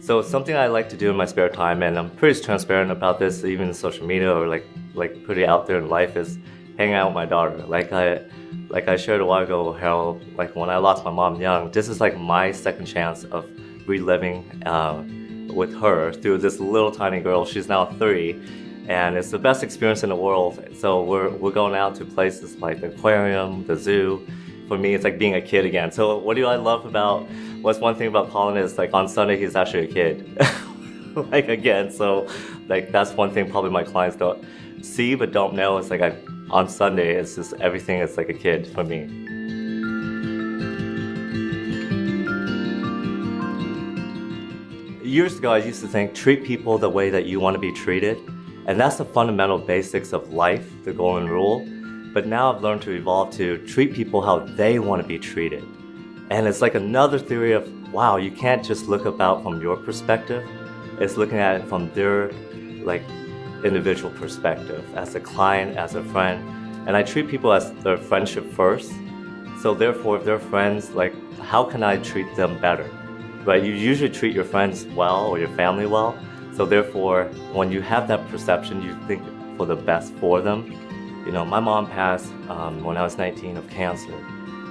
So something I like to do in my spare time, and I'm pretty transparent about this, even in social media or like pretty out there in life, is hanging out with my daughter. Like I shared a while ago, how like when I lost my mom young, this is like my second chance of reliving with her through this little tiny girl. She's now 3, and it's the best experience in the world. So we're going out to places like the aquarium, the zoo. For me, it's like being a kid again. So what do I love about, what's one thing about Colin is like on Sunday, he's actually a kid. Like again, so like that's one thing probably my clients don't see but don't know. It's like on Sunday, it's just everything is like a kid for me. Years ago, I used to think, treat people the way that you want to be treated. And that's the fundamental basics of life, the golden rule. But now I've learned to evolve to treat people how they want to be treated. And it's like another theory of, wow, you can't just look about from your perspective. It's looking at it from their like individual perspective, as a client, as a friend. And I treat people as their friendship first. So therefore, if they're friends, like how can I treat them better? Right? You usually treat your friends well or your family well. So therefore, when you have that perception, you think for the best for them. You know, my mom passed when I was 19 of cancer.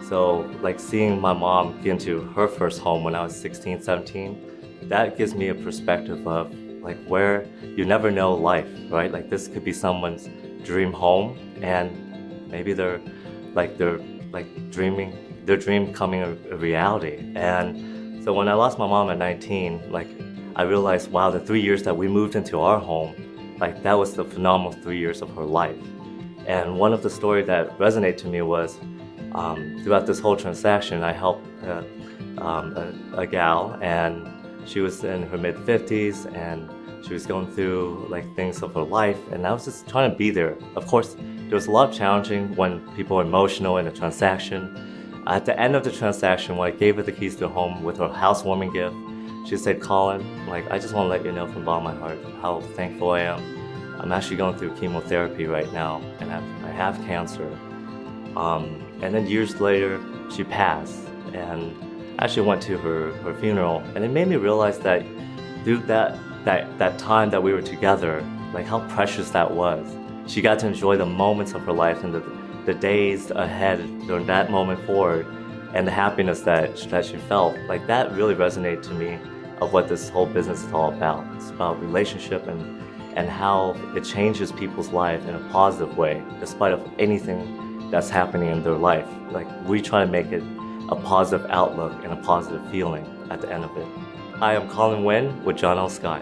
So like seeing my mom get into her first home when I was 16, 17, that gives me a perspective of like where you never know life, right? Like this could be someone's dream home, and maybe they're dreaming, their dream coming a reality. And so when I lost my mom at 19, like I realized, wow, the 3 years that we moved into our home, like that was the phenomenal 3 years of her life. And one of the stories that resonated to me was throughout this whole transaction, I helped a gal, and she was in her mid-50s, and she was going through like things of her life, and I was just trying to be there. Of course, there was a lot of challenging when people are emotional in a transaction. At the end of the transaction, when I gave her the keys to her home with her housewarming gift, she said, "Colin, like I just want to let you know from the bottom of my heart how thankful I am. I'm actually going through chemotherapy right now, and I have cancer." And then years later, she passed, and I actually went to her funeral, and it made me realize that through that time that we were together, like how precious that was. She got to enjoy the moments of her life and the days ahead during that moment forward, and the happiness that she felt. Like that really resonated to me of what this whole business is all about. It's about relationship and how it changes people's life in a positive way, despite of anything that's happening in their life. Like we try to make it a positive outlook and a positive feeling at the end of it. Hi, I'm Colin Nguyen with John L. Scott.